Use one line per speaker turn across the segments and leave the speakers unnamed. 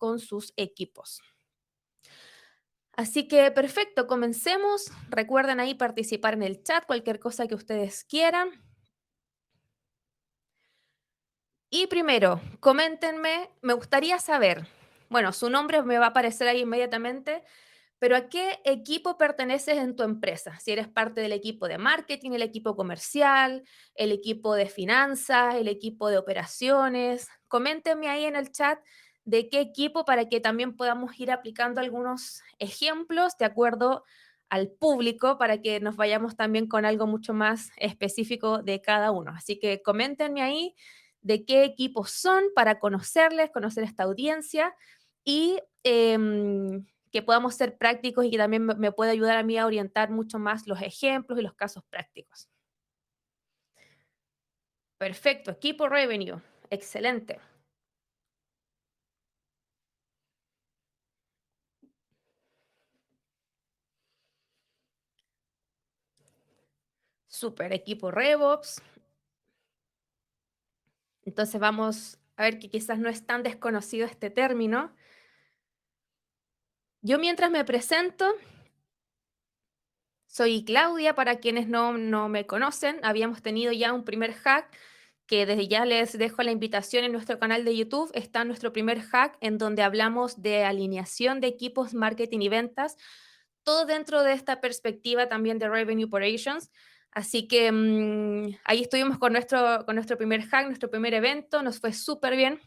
con sus equipos. Así que perfecto, comencemos. Recuerden ahí participar en el chat, cualquier cosa que ustedes quieran. Y primero, coméntenme, me gustaría saber, bueno, su nombre me va a aparecer ahí inmediatamente, pero ¿a qué equipo perteneces en tu empresa? Si eres parte del equipo de marketing, el equipo comercial, el equipo de finanzas, el equipo de operaciones. Coméntenme ahí en el chat de qué equipo para que también podamos ir aplicando algunos ejemplos de acuerdo al público para que nos vayamos también con algo mucho más específico de cada uno. Así que coméntenme ahí de qué equipos son para conocerles, conocer esta audiencia y que podamos ser prácticos y que también me pueda ayudar a mí a orientar mucho más los ejemplos y los casos prácticos. Perfecto, equipo revenue, excelente. Super, equipo RevOps. Entonces vamos a ver que quizás no es tan desconocido este término. Yo mientras me presento, soy Claudia, para quienes no me conocen. Habíamos tenido ya un primer hack, que desde ya les dejo la invitación en nuestro canal de YouTube. Está nuestro primer hack en donde hablamos de alineación de equipos, marketing y ventas, todo dentro de esta perspectiva también de Revenue Operations. Así que ahí estuvimos con nuestro primer hack, nuestro primer evento, nos fue súper bien.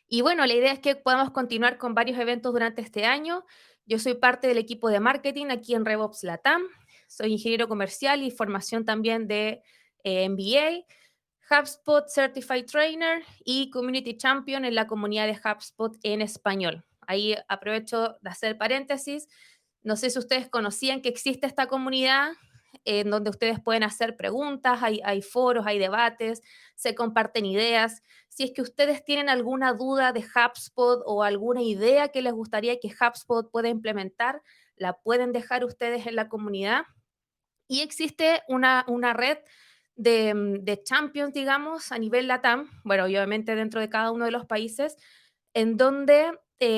Y bueno, la idea es que podamos continuar con varios eventos durante este año. Yo soy parte del equipo de marketing aquí en RevOps Latam. Soy ingeniero comercial y formación también de MBA, HubSpot Certified Trainer y Community Champion en la comunidad de HubSpot en español. Ahí aprovecho de hacer paréntesis. No sé si ustedes conocían que existe esta comunidad en donde ustedes pueden hacer preguntas, hay foros, hay debates, se comparten ideas. Si es que ustedes tienen alguna duda de HubSpot o alguna idea que les gustaría que HubSpot pueda implementar, la pueden dejar ustedes en la comunidad. Y existe una red de champions, digamos, a nivel LATAM, bueno, y obviamente dentro de cada uno de los países, en donde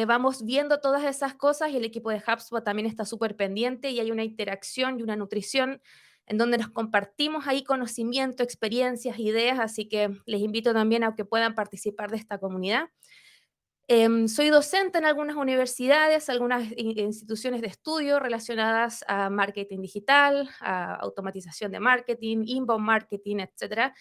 vamos viendo todas esas cosas y el equipo de HubSpot también está súper pendiente y hay una interacción y una nutrición en donde nos compartimos ahí conocimiento, experiencias, ideas, así que les invito también a que puedan participar de esta comunidad. Soy docente en algunas universidades, algunas instituciones de estudio relacionadas a marketing digital, a automatización de marketing, inbound marketing, etcétera.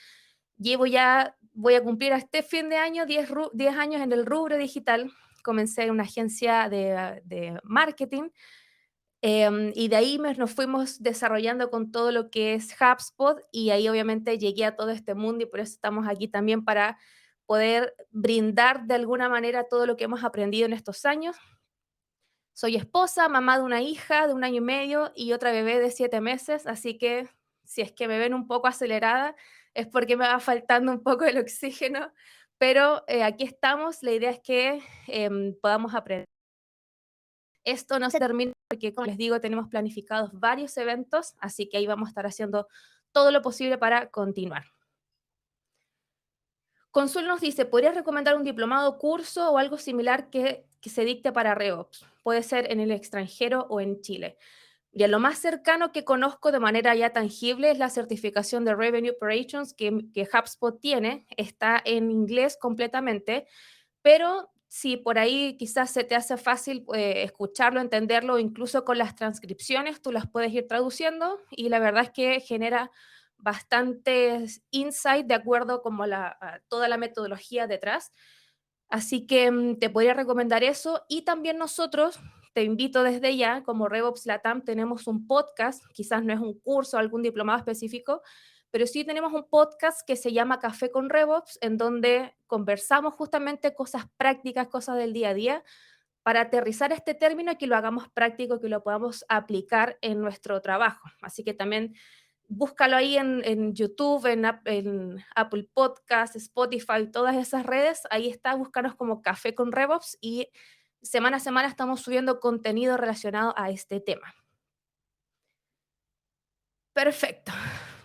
Voy a cumplir a este fin de año 10 años en el rubro digital. Comencé en una agencia de marketing y de ahí nos fuimos desarrollando con todo lo que es HubSpot y ahí obviamente llegué a todo este mundo y por eso estamos aquí también para poder brindar de alguna manera todo lo que hemos aprendido en estos años. Soy esposa, mamá de una hija de 1 año y medio y otra bebé de 7 meses, así que si es que me ven un poco acelerada es porque me va faltando un poco el oxígeno, pero aquí estamos. La idea es que podamos aprender. Esto no se termina porque, como les digo, tenemos planificados varios eventos, así que ahí vamos a estar haciendo todo lo posible para continuar. Consul nos dice, ¿podrías recomendar un diplomado, curso o algo similar que se dicte para RevOps? Puede ser en el extranjero o en Chile. Y lo más cercano que conozco de manera ya tangible es la certificación de Revenue Operations que HubSpot tiene. Está en inglés completamente, pero si por ahí quizás se te hace fácil escucharlo, entenderlo, incluso con las transcripciones, tú las puedes ir traduciendo y la verdad es que genera bastantes insight de acuerdo como a toda la metodología detrás. Así que te podría recomendar eso. Y también nosotros, te invito desde ya, como RevOps Latam, tenemos un podcast, quizás no es un curso o algún diplomado específico, pero sí tenemos un podcast que se llama Café con RevOps, en donde conversamos justamente cosas prácticas, cosas del día a día, para aterrizar este término y que lo hagamos práctico, que lo podamos aplicar en nuestro trabajo. Así que también búscalo ahí en YouTube, en Apple Podcasts, Spotify, todas esas redes. Ahí está, búscanos como Café con RevOps y semana a semana estamos subiendo contenido relacionado a este tema. Perfecto,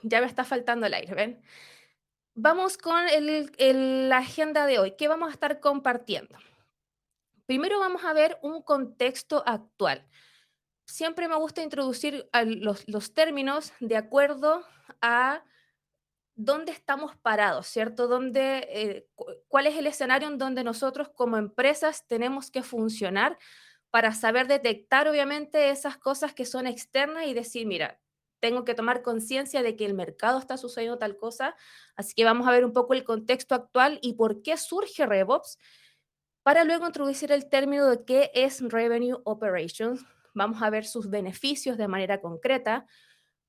ya me está faltando el aire, ¿ven? Vamos con la agenda de hoy. ¿Qué vamos a estar compartiendo? Primero vamos a ver un contexto actual. Siempre me gusta introducir los términos de acuerdo a dónde estamos parados, ¿cierto? ¿Cuál es el escenario en donde nosotros como empresas tenemos que funcionar para saber detectar, obviamente, esas cosas que son externas y decir, mira, tengo que tomar conciencia de que el mercado está sucediendo tal cosa, así que vamos a ver un poco el contexto actual y por qué surge RevOps, para luego introducir el término de qué es Revenue Operations. Vamos a ver sus beneficios de manera concreta.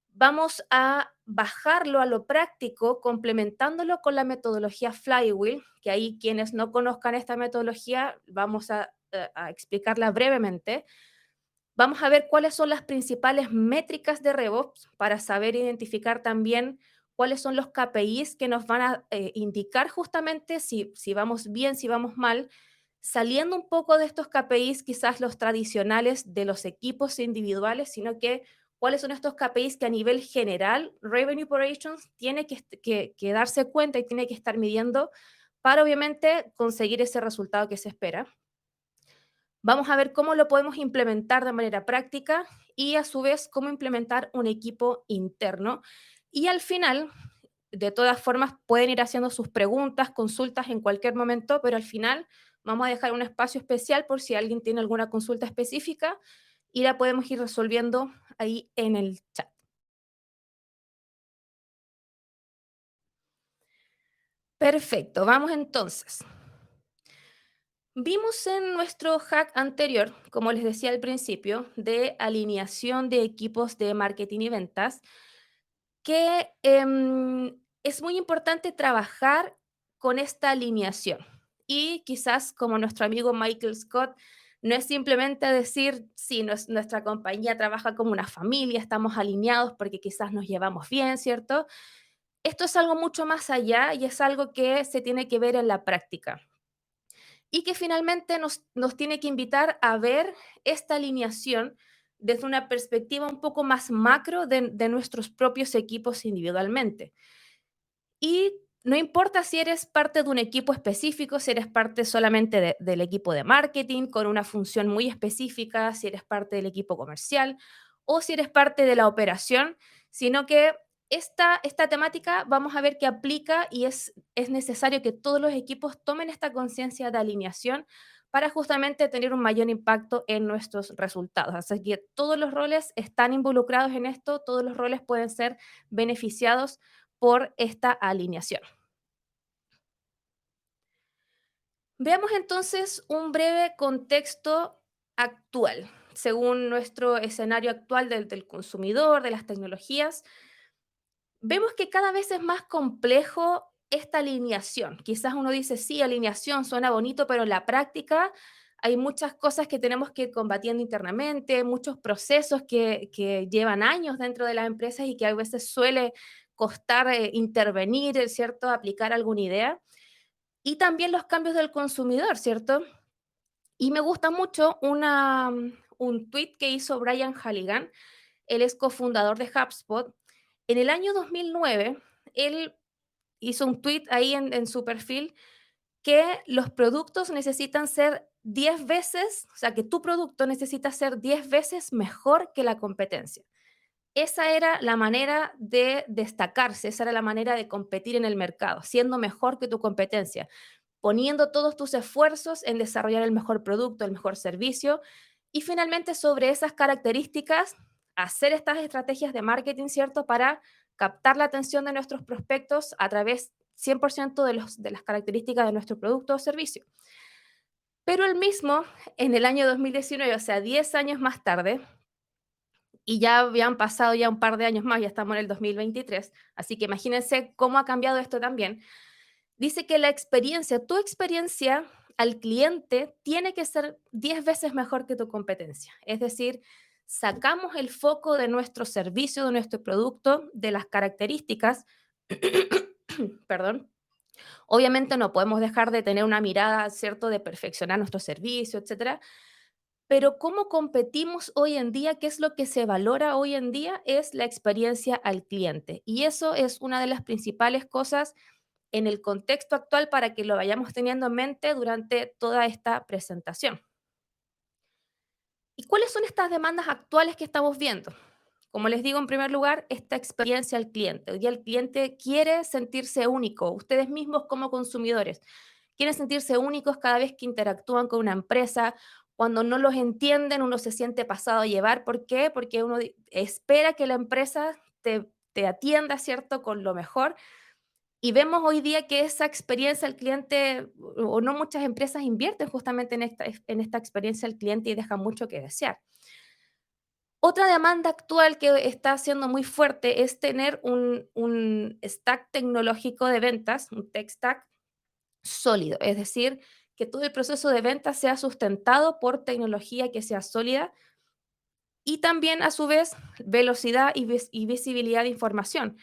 Vamos a bajarlo a lo práctico, complementándolo con la metodología Flywheel, que ahí quienes no conozcan esta metodología, vamos a explicarla brevemente. Vamos a ver cuáles son las principales métricas de RevOps para saber identificar también cuáles son los KPIs que nos van a indicar justamente si vamos bien, si vamos mal, saliendo un poco de estos KPIs, quizás los tradicionales de los equipos individuales, sino que cuáles son estos KPIs que a nivel general Revenue Operations tiene que darse cuenta y tiene que estar midiendo para obviamente conseguir ese resultado que se espera. Vamos a ver cómo lo podemos implementar de manera práctica y a su vez cómo implementar un equipo interno. Y al final, de todas formas, pueden ir haciendo sus preguntas, consultas en cualquier momento, pero al final vamos a dejar un espacio especial por si alguien tiene alguna consulta específica y la podemos ir resolviendo ahí en el chat. Perfecto, vamos entonces. Vimos en nuestro hack anterior, como les decía al principio, de alineación de equipos de marketing y ventas, que es muy importante trabajar con esta alineación. Y quizás como nuestro amigo Michael Scott, no es simplemente decir, sí, nuestra compañía trabaja como una familia, estamos alineados porque quizás nos llevamos bien, ¿cierto? Esto es algo mucho más allá y es algo que se tiene que ver en la práctica y que finalmente nos tiene que invitar a ver esta alineación desde una perspectiva un poco más macro de nuestros propios equipos individualmente. Y no importa si eres parte de un equipo específico, si eres parte solamente del equipo de marketing con una función muy específica, si eres parte del equipo comercial o si eres parte de la operación, sino que esta temática vamos a ver que aplica y es necesario que todos los equipos tomen esta conciencia de alineación para justamente tener un mayor impacto en nuestros resultados. Así que todos los roles están involucrados en esto, todos los roles pueden ser beneficiados por esta alineación. Veamos entonces un breve contexto actual, según nuestro escenario actual del consumidor, de las tecnologías. Vemos que cada vez es más complejo esta alineación. Quizás uno dice, sí, alineación suena bonito, pero en la práctica hay muchas cosas que tenemos que ir combatiendo internamente, muchos procesos que llevan años dentro de las empresas y que a veces suele costar intervenir, ¿cierto? Aplicar alguna idea. Y también los cambios del consumidor, ¿cierto? Y me gusta mucho un tweet que hizo Brian Halligan, él es cofundador de HubSpot. En el año 2009, él hizo un tweet ahí en su perfil que los productos necesitan ser 10 veces, o sea, que tu producto necesita ser 10 veces mejor que la competencia. Esa era la manera de destacarse, esa era la manera de competir en el mercado, siendo mejor que tu competencia, poniendo todos tus esfuerzos en desarrollar el mejor producto, el mejor servicio y finalmente sobre esas características hacer estas estrategias de marketing, ¿cierto? Para captar la atención de nuestros prospectos a través 100% de las características de nuestro producto o servicio. Pero el mismo, en el año 2019, o sea, 10 años más tarde, y ya habían pasado ya un par de años más, ya estamos en el 2023, así que imagínense cómo ha cambiado esto también. Dice que la experiencia, tu experiencia al cliente tiene que ser 10 veces mejor que tu competencia. Es decir, sacamos el foco de nuestro servicio, de nuestro producto, de las características, perdón. Obviamente no podemos dejar de tener una mirada, ¿cierto?, de perfeccionar nuestro servicio, etcétera, pero cómo competimos hoy en día, qué es lo que se valora hoy en día, es la experiencia al cliente. Y eso es una de las principales cosas en el contexto actual para que lo vayamos teniendo en mente durante toda esta presentación. ¿Cuáles son estas demandas actuales que estamos viendo? Como les digo, en primer lugar, esta experiencia al cliente. Hoy día el cliente quiere sentirse único. Ustedes mismos como consumidores quieren sentirse únicos cada vez que interactúan con una empresa. Cuando no los entienden, uno se siente pasado a llevar. ¿Por qué? Porque uno espera que la empresa te atienda, ¿cierto?, con lo mejor. Y vemos hoy día que esa experiencia al cliente, o no muchas empresas invierten justamente en esta experiencia al cliente y dejan mucho que desear. Otra demanda actual que está siendo muy fuerte es tener un stack tecnológico de ventas, un tech stack sólido, es decir, que todo el proceso de venta sea sustentado por tecnología que sea sólida y también, a su vez, velocidad y visibilidad de información.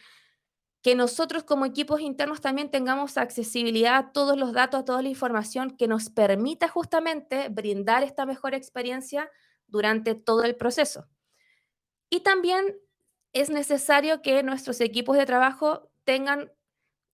Que nosotros como equipos internos también tengamos accesibilidad a todos los datos, a toda la información que nos permita justamente brindar esta mejor experiencia durante todo el proceso. Y también es necesario que nuestros equipos de trabajo tengan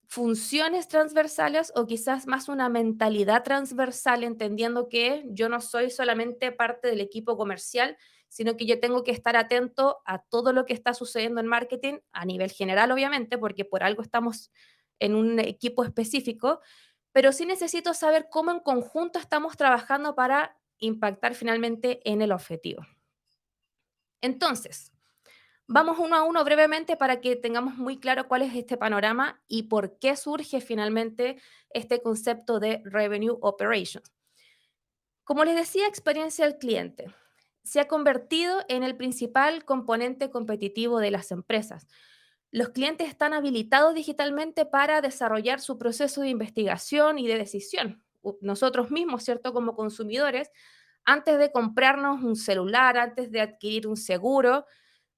funciones transversales o quizás más una mentalidad transversal, entendiendo que yo no soy solamente parte del equipo comercial, sino que yo tengo que estar atento a todo lo que está sucediendo en marketing a nivel general, obviamente, porque por algo estamos en un equipo específico, pero sí necesito saber cómo en conjunto estamos trabajando para impactar finalmente en el objetivo. Entonces, vamos uno a uno brevemente para que tengamos muy claro cuál es este panorama y por qué surge finalmente este concepto de Revenue Operations. Como les decía, experiencia del cliente se ha convertido en el principal componente competitivo de las empresas. Los clientes están habilitados digitalmente para desarrollar su proceso de investigación y de decisión. Nosotros mismos, ¿cierto? Como consumidores, antes de comprarnos un celular, antes de adquirir un seguro,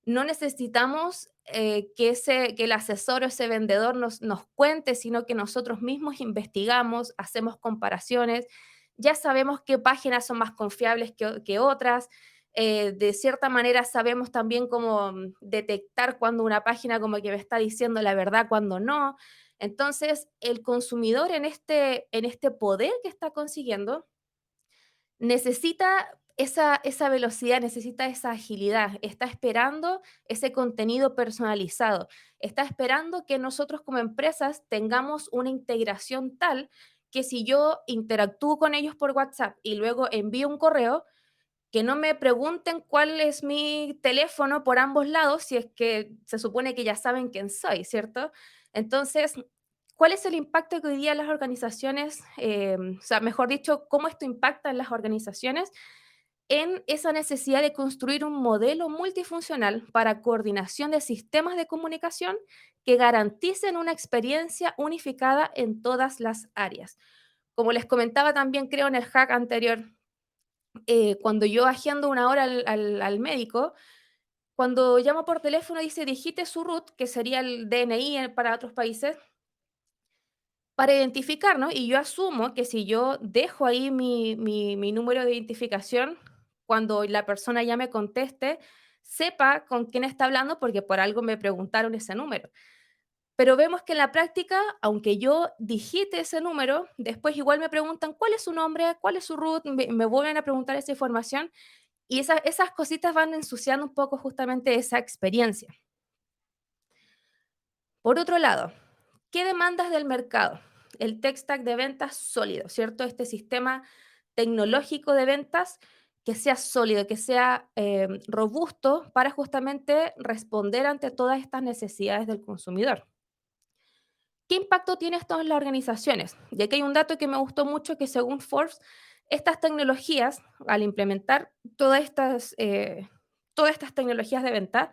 no necesitamos que el asesor o ese vendedor nos cuente, sino que nosotros mismos investigamos, hacemos comparaciones, ya sabemos qué páginas son más confiables que otras. De cierta manera sabemos también cómo detectar cuando una página como que me está diciendo la verdad, cuando no. Entonces, el consumidor en este poder que está consiguiendo necesita esa velocidad, necesita esa agilidad, está esperando ese contenido personalizado, está esperando que nosotros como empresas tengamos una integración tal que si yo interactúo con ellos por WhatsApp y luego envío un correo, que no me pregunten cuál es mi teléfono por ambos lados, si es que se supone que ya saben quién soy, ¿cierto? Entonces, ¿cuál es el impacto que hoy día las organizaciones, o sea, mejor dicho, cómo esto impacta en las organizaciones? En esa necesidad de construir un modelo multifuncional para coordinación de sistemas de comunicación que garanticen una experiencia unificada en todas las áreas. Como les comentaba también, creo en el hack anterior, cuando yo agendo una hora al médico, cuando llamo por teléfono dice digite su RUT, que sería el DNI para otros países, para identificar, ¿no? Y yo asumo que si yo dejo ahí mi número de identificación, cuando la persona ya me conteste, sepa con quién está hablando porque por algo me preguntaron ese número. Pero vemos que en la práctica, aunque yo digite ese número, después igual me preguntan cuál es su nombre, cuál es su root, me vuelven a preguntar esa información y esas cositas van ensuciando un poco justamente esa experiencia. Por otro lado, ¿qué demandas del mercado? El tech stack de ventas sólido, ¿cierto? Este sistema tecnológico de ventas que sea sólido, que sea robusto para justamente responder ante todas estas necesidades del consumidor. ¿Qué impacto tiene esto en las organizaciones? Y aquí hay un dato que me gustó mucho, que según Forbes, estas tecnologías, al implementar todas estas tecnologías de venta,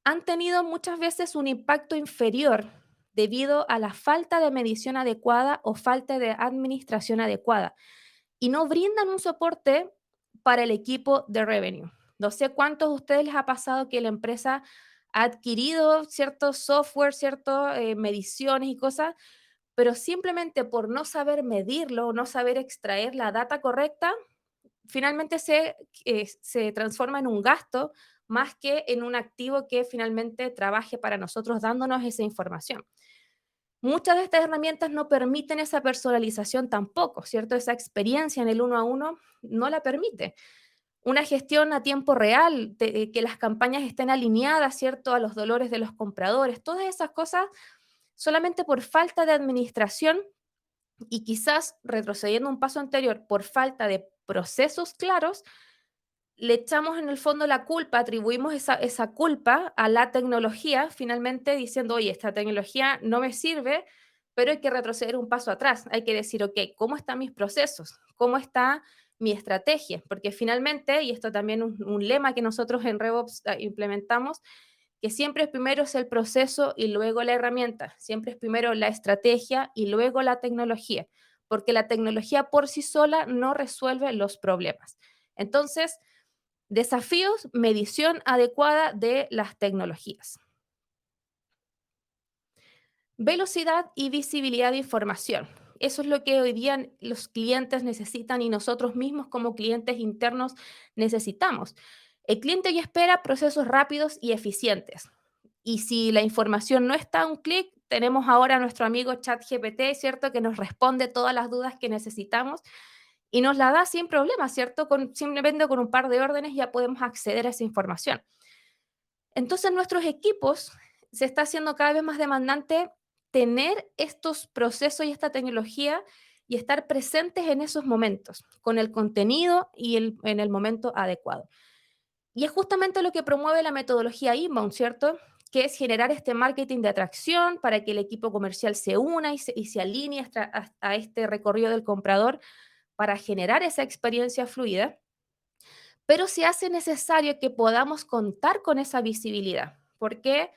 han tenido muchas veces un impacto inferior debido a la falta de medición adecuada o falta de administración adecuada y no brindan un soporte para el equipo de revenue. No sé cuántos de ustedes les ha pasado que la empresa ha adquirido ciertos software, ciertas mediciones y cosas, pero simplemente por no saber medirlo, no saber extraer la data correcta, finalmente se transforma en un gasto más que en un activo que finalmente trabaje para nosotros dándonos esa información. Muchas de estas herramientas no permiten esa personalización tampoco, ¿cierto? Esa experiencia en el uno a uno no la permite. Una gestión a tiempo real, que las campañas estén alineadas, ¿cierto?, a los dolores de los compradores. Todas esas cosas, solamente por falta de administración y quizás retrocediendo un paso anterior, por falta de procesos claros, le echamos en el fondo la culpa, atribuimos esa culpa a la tecnología, finalmente diciendo, oye, esta tecnología no me sirve, pero hay que retroceder un paso atrás. Hay que decir, ok, ¿cómo están mis procesos? ¿Cómo está mi estrategia? Porque finalmente, y esto también es un lema que nosotros en RevOps implementamos, que siempre es primero es el proceso y luego la herramienta, siempre es primero la estrategia y luego la tecnología, porque la tecnología por sí sola no resuelve los problemas. Entonces, desafíos, medición adecuada de las tecnologías. Velocidad y visibilidad de información. Eso es lo que hoy día los clientes necesitan y nosotros mismos como clientes internos necesitamos. El cliente ya espera procesos rápidos y eficientes. Y si la información no está a un clic, tenemos ahora a nuestro amigo ChatGPT, ¿cierto? Que nos responde todas las dudas que necesitamos y nos la da sin problema, ¿cierto? Simplemente con un par de órdenes ya podemos acceder a esa información. Entonces, nuestros equipos se está haciendo cada vez más demandante tener estos procesos y esta tecnología y estar presentes en esos momentos, con el contenido y en el momento adecuado. Y es justamente lo que promueve la metodología inbound, ¿cierto? Que es generar este marketing de atracción para que el equipo comercial se una y se alinee a este recorrido del comprador para generar esa experiencia fluida, pero se hace necesario que podamos contar con esa visibilidad, porque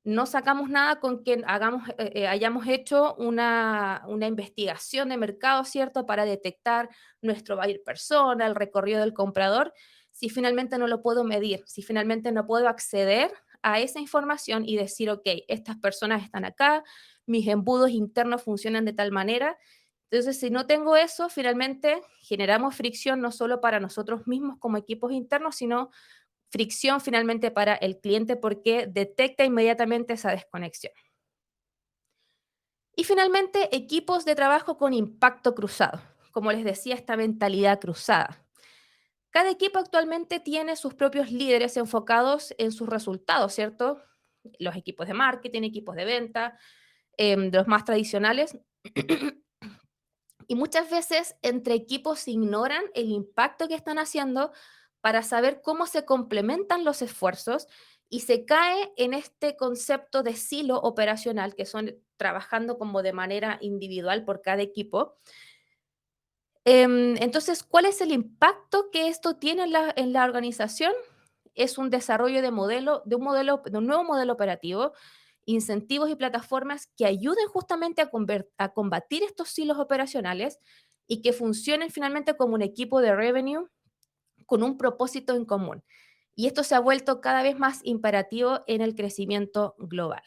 no sacamos nada con que hayamos hecho una investigación de mercado, ¿cierto? Para detectar nuestro buyer persona, el recorrido del comprador, si finalmente no lo puedo medir, si finalmente no puedo acceder a esa información y decir, ok, estas personas están acá, mis embudos internos funcionan de tal manera. Entonces, si no tengo eso, finalmente generamos fricción no solo para nosotros mismos como equipos internos, sino fricción finalmente para el cliente porque detecta inmediatamente esa desconexión. Y finalmente, equipos de trabajo con impacto cruzado. Como les decía, esta mentalidad cruzada. Cada equipo actualmente tiene sus propios líderes enfocados en sus resultados, ¿cierto? Los equipos de marketing, equipos de venta, los más tradicionales. Y muchas veces entre equipos se ignoran el impacto que están haciendo para saber cómo se complementan los esfuerzos y se cae en este concepto de silo operacional, que son trabajando como de manera individual por cada equipo. Entonces, ¿cuál es el impacto que esto tiene en la organización? Es un desarrollo de un nuevo modelo operativo, incentivos y plataformas que ayuden justamente a combatir estos silos operacionales y que funcionen finalmente como un equipo de revenue con un propósito en común. Y esto se ha vuelto cada vez más imperativo en el crecimiento global.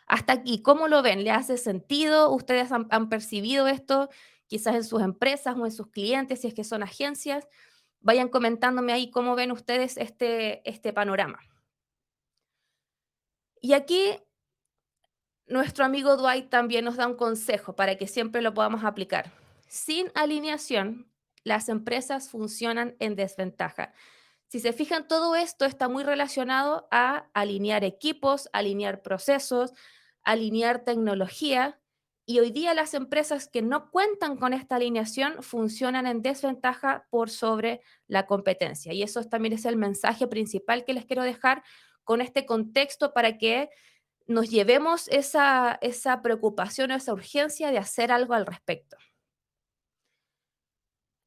Hasta aquí, ¿cómo lo ven? ¿Le hace sentido? ¿Ustedes han percibido esto quizás en sus empresas o en sus clientes, si es que son agencias? Vayan comentándome ahí cómo ven ustedes este panorama. Y aquí nuestro amigo Dwight también nos da un consejo para que siempre lo podamos aplicar. Sin alineación, las empresas funcionan en desventaja. Si se fijan, todo esto está muy relacionado a alinear equipos, alinear procesos, alinear tecnología. Y hoy día las empresas que no cuentan con esta alineación funcionan en desventaja por sobre la competencia. Y eso también es el mensaje principal que les quiero dejar con este contexto para que nos llevemos esa preocupación o esa urgencia de hacer algo al respecto.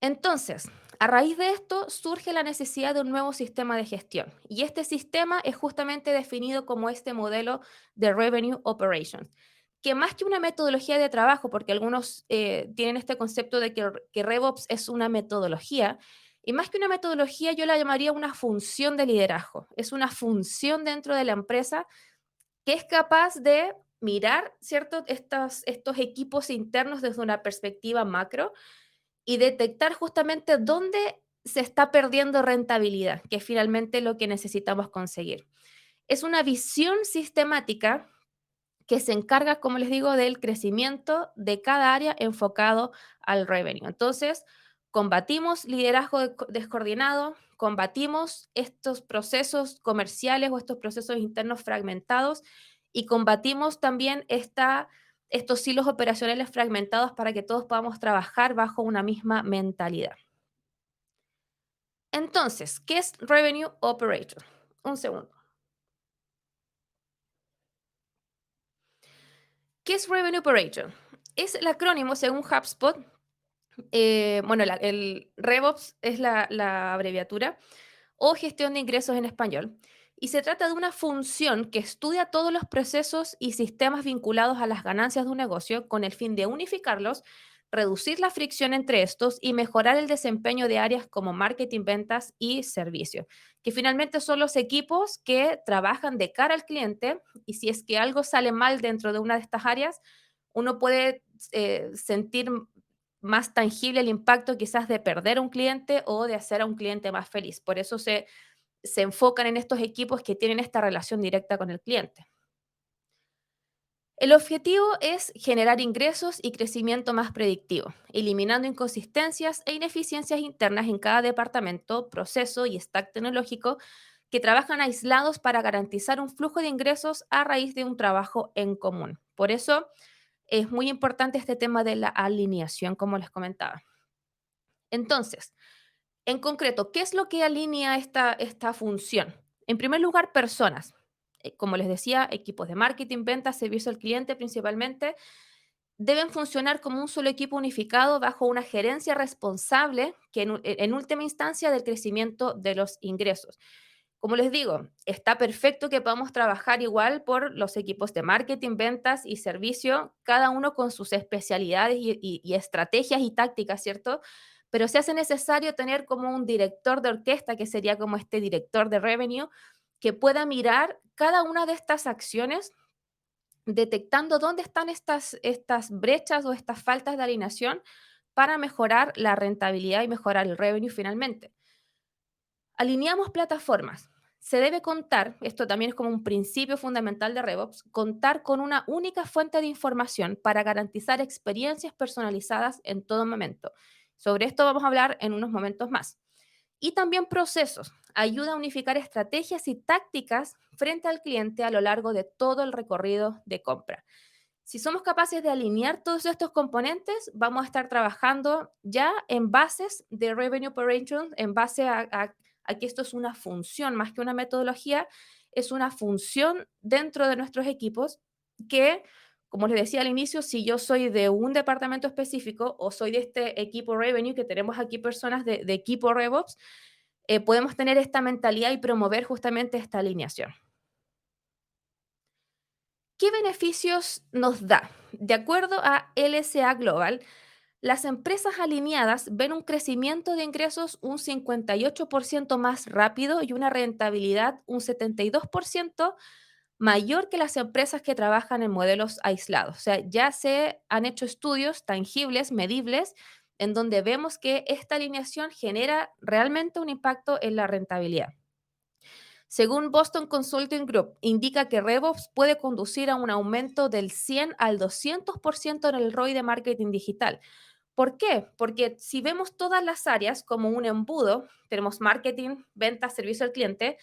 Entonces, a raíz de esto surge la necesidad de un nuevo sistema de gestión y este sistema es justamente definido como este modelo de Revenue Operations, que más que una metodología de trabajo, porque algunos tienen este concepto de que RevOps es una metodología, y más que una metodología yo la llamaría una función de liderazgo, es una función dentro de la empresa que es capaz de mirar, ¿cierto?, estos equipos internos desde una perspectiva macro y detectar justamente dónde se está perdiendo rentabilidad, que es finalmente lo que necesitamos conseguir. Es una visión sistemática que se encarga, como les digo, del crecimiento de cada área enfocado al revenue. Entonces, combatimos liderazgo descoordinado, combatimos estos procesos comerciales o estos procesos internos fragmentados y combatimos también estos hilos operacionales fragmentados para que todos podamos trabajar bajo una misma mentalidad. Entonces, ¿qué es Revenue Operator? Un segundo. ¿Qué es Revenue Operator? Es el acrónimo, según HubSpot. Bueno, el RevOps es la abreviatura, o gestión de ingresos en español, y se trata de una función que estudia todos los procesos y sistemas vinculados a las ganancias de un negocio con el fin de unificarlos, reducir la fricción entre estos y mejorar el desempeño de áreas como marketing, ventas y servicio, que finalmente son los equipos que trabajan de cara al cliente, y si es que algo sale mal dentro de una de estas áreas, uno puede sentir más tangible el impacto quizás de perder a un cliente o de hacer a un cliente más feliz. Por eso se enfocan en estos equipos que tienen esta relación directa con el cliente. El objetivo es generar ingresos y crecimiento más predictivo, eliminando inconsistencias e ineficiencias internas en cada departamento, proceso y stack tecnológico que trabajan aislados para garantizar un flujo de ingresos a raíz de un trabajo en común. Por eso es muy importante este tema de la alineación, como les comentaba. Entonces, en concreto, ¿qué es lo que alinea esta función? En primer lugar, personas. Como les decía, equipos de marketing, ventas, servicio al cliente principalmente, deben funcionar como un solo equipo unificado bajo una gerencia responsable que en última instancia del crecimiento de los ingresos. Como les digo, está perfecto que podamos trabajar igual por los equipos de marketing, ventas y servicio, cada uno con sus especialidades y estrategias y tácticas, ¿cierto? Pero se hace necesario tener como un director de orquesta, que sería como este director de revenue, que pueda mirar cada una de estas acciones, detectando dónde están estas brechas o estas faltas de alineación para mejorar la rentabilidad y mejorar el revenue finalmente. Alineamos plataformas. Se debe contar, esto también es como un principio fundamental de RevOps, contar con una única fuente de información para garantizar experiencias personalizadas en todo momento. Sobre esto vamos a hablar en unos momentos más. Y también procesos. Ayuda a unificar estrategias y tácticas frente al cliente a lo largo de todo el recorrido de compra. Si somos capaces de alinear todos estos componentes, vamos a estar trabajando ya en bases de Revenue Operations, en base a que esto es una función más que una metodología, es una función dentro de nuestros equipos que, como les decía al inicio, si yo soy de un departamento específico o soy de este equipo Revenue, que tenemos aquí personas de equipo RevOps, podemos tener esta mentalidad y promover justamente esta alineación. ¿Qué beneficios nos da? De acuerdo a LSA Global, las empresas alineadas ven un crecimiento de ingresos un 58% más rápido y una rentabilidad un 72% mayor que las empresas que trabajan en modelos aislados. O sea, ya se han hecho estudios tangibles, medibles, en donde vemos que esta alineación genera realmente un impacto en la rentabilidad. Según Boston Consulting Group, indica que RevOps puede conducir a un aumento del 100 al 200% en el ROI de marketing digital. ¿Por qué? Porque si vemos todas las áreas como un embudo, tenemos marketing, ventas, servicio al cliente,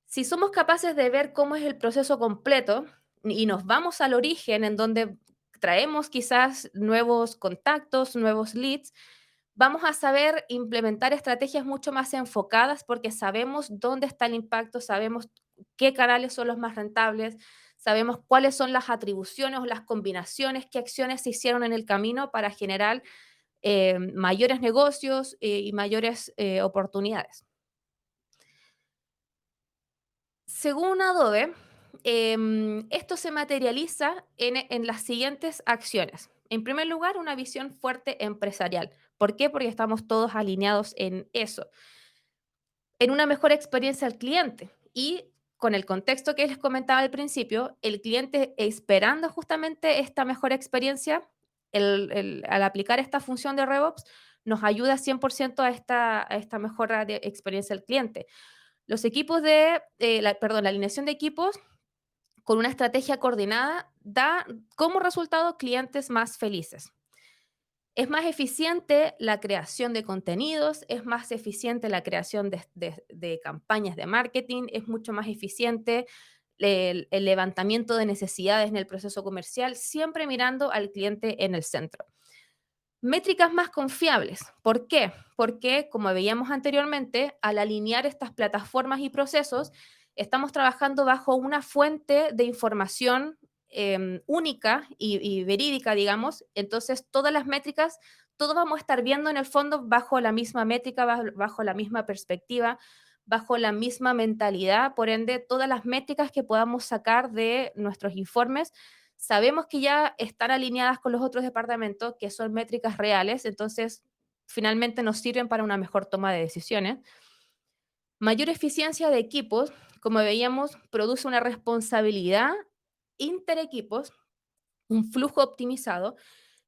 si somos capaces de ver cómo es el proceso completo y nos vamos al origen en donde traemos quizás nuevos contactos, nuevos leads, vamos a saber implementar estrategias mucho más enfocadas porque sabemos dónde está el impacto, sabemos qué canales son los más rentables, sabemos cuáles son las atribuciones o las combinaciones, qué acciones se hicieron en el camino para generar mayores negocios y mayores oportunidades. Según Adobe, esto se materializa en las siguientes acciones. En primer lugar, una visión fuerte empresarial. ¿Por qué? Porque estamos todos alineados en eso. En una mejor experiencia al cliente y con el contexto que les comentaba al principio, el cliente esperando justamente esta mejor experiencia, al aplicar esta función de RevOps, nos ayuda 100% a esta mejora de experiencia al cliente. Los equipos la alineación de equipos con una estrategia coordinada, da como resultado clientes más felices. Es más eficiente la creación de contenidos, es más eficiente la creación de campañas de marketing, es mucho más eficiente el levantamiento de necesidades en el proceso comercial, siempre mirando al cliente en el centro. Métricas más confiables. ¿Por qué? Porque, como veíamos anteriormente, al alinear estas plataformas y procesos, estamos trabajando bajo una fuente de información única y verídica, digamos. Entonces, todas las métricas, todo vamos a estar viendo en el fondo bajo la misma métrica, bajo la misma perspectiva, bajo la misma mentalidad. Por ende, todas las métricas que podamos sacar de nuestros informes sabemos que ya están alineadas con los otros departamentos, que son métricas reales, entonces finalmente nos sirven para una mejor toma de decisiones. Mayor eficiencia de equipos, como veíamos, produce una responsabilidad interequipos, un flujo optimizado,